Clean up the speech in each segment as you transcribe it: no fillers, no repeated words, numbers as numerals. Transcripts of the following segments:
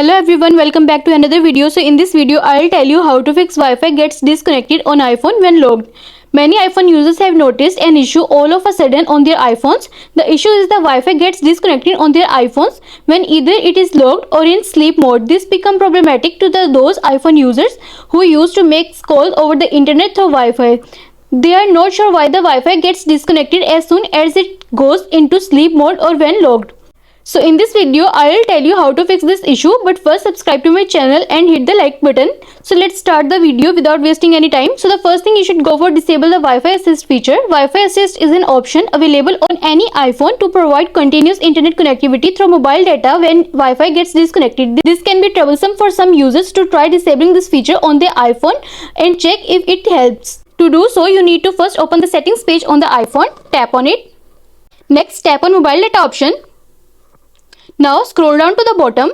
Hello everyone, welcome back to another video. So in this video I'll tell you how to fix Wi-Fi gets disconnected on iPhone when locked. Many iPhone users have noticed an issue all of a sudden on their iPhones. The issue is the Wi-Fi gets disconnected on their iPhones when either it is locked or in sleep mode. This becomes problematic to those iPhone users who used to make calls over the internet through Wi-Fi. They are not sure why the Wi-Fi gets disconnected as soon as it goes into sleep mode or when locked. So in this video, I'll tell you how to fix this issue, but first subscribe to my channel and hit the like button. So let's start the video without wasting any time. So the first thing you should go for, disable the Wi-Fi Assist feature. Wi-Fi Assist is an option available on any iPhone to provide continuous internet connectivity through mobile data when Wi-Fi gets disconnected. This can be troublesome for some users. To try disabling this feature on their iPhone and check if it helps. To do so, you need to first open the settings page on the iPhone, tap on it. Next, tap on mobile data option. Now scroll down to the bottom.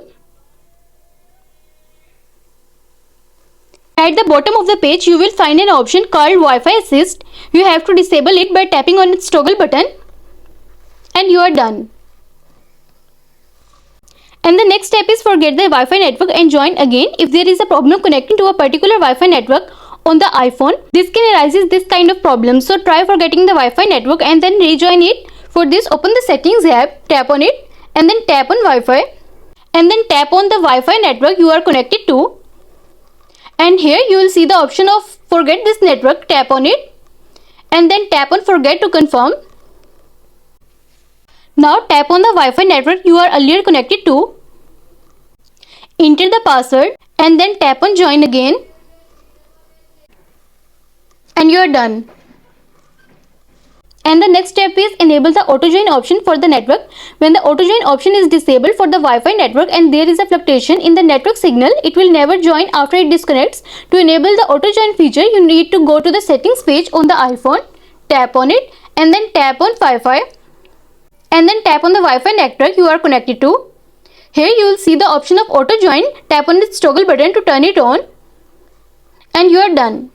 At the bottom of the page, you will find an option called Wi-Fi Assist. You have to disable it by tapping on its toggle button and you are done. And the next step is forget the Wi-Fi network and join again. If there is a problem connecting to a particular Wi-Fi network on the iPhone, this can arise this kind of problem. So try forgetting the Wi-Fi network and then rejoin it. For this, open the settings app, tap on it, and then tap on Wi-Fi, and then tap on the Wi-Fi network you are connected to, and here you will see the option of forget this network. Tap on it and then tap on forget to confirm. Now tap on the Wi-Fi network you are earlier connected to, enter the password and then tap on join again and you are done. And the next step is enable the auto join option for the network. When the auto join option is disabled for the Wi-Fi network and there is a fluctuation in the network signal, it will never join after it disconnects. To enable the auto join feature, you need to go to the settings page on the iPhone, tap on it and then tap on Wi-Fi and then tap on the Wi-Fi network you are connected to. Here you will see the option of auto join. Tap on its toggle button to turn it on and you are done.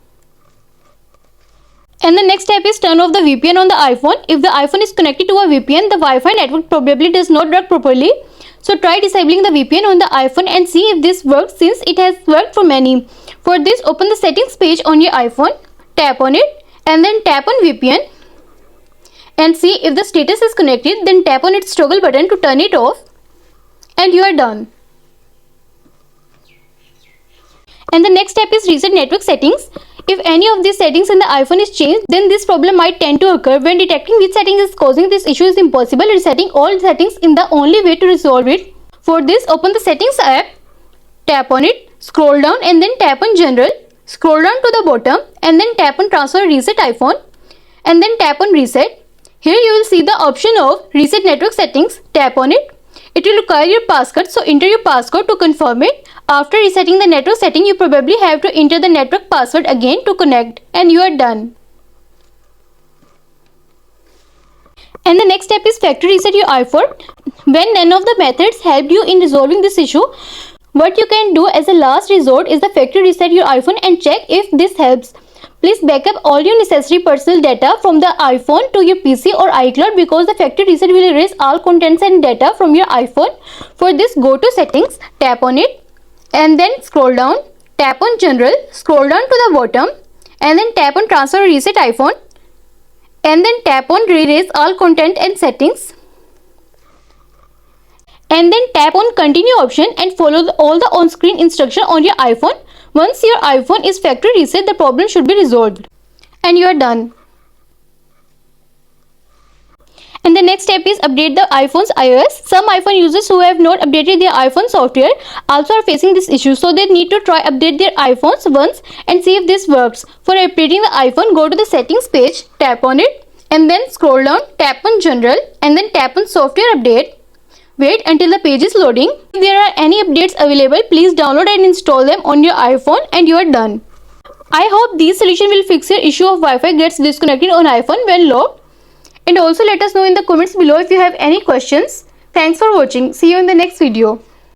And the next step is turn off the VPN on the iPhone. If the iPhone is connected to a VPN, the Wi-Fi network probably does not work properly. So try disabling the VPN on the iPhone and see if this works, since it has worked for many. For this, open the settings page on your iPhone, tap on it and then tap on VPN and see if the status is connected. Then tap on its toggle button to turn it off and you are done. And the next step is reset network settings. If any of these settings in the iPhone is changed, then this problem might tend to occur. When detecting which setting is causing this issue is impossible. Resetting all settings is the only way to resolve it. For this, open the settings app, tap on it, scroll down and then tap on general, scroll down to the bottom and then tap on transfer reset iPhone and then tap on reset. Here you will see the option of reset network settings, tap on it. It will require your passcode, so enter your passcode to confirm it. After resetting the network setting, you probably have to enter the network password again to connect and you are done. And the next step is factory reset your iPhone. When none of the methods helped you in resolving this issue, what you can do as a last resort is the factory reset your iPhone and check if this helps. Please back up all your necessary personal data from the iPhone to your PC or iCloud, because the factory reset will erase all contents and data from your iPhone. For this, go to settings, tap on it and then scroll down, tap on general, scroll down to the bottom and then tap on transfer reset iPhone and then tap on erase all content and settings and then tap on continue option and follow all the on-screen instruction on your iPhone. Once your iPhone is factory reset, the problem should be resolved and you are done. And the next step is update the iPhone's iOS. Some iPhone users who have not updated their iPhone software also are facing this issue, so they need to try update their iPhones once and see if this works. For updating the iPhone, go to the settings page, tap on it and then scroll down, tap on general and then tap on software update. Wait until the page is loading. If there are any updates available, please download and install them on your iPhone and you are done. I hope these solutions will fix your issue of Wi-Fi gets disconnected on iPhone when locked. And also let us know in the comments below if you have any questions. Thanks for watching. See you in the next video.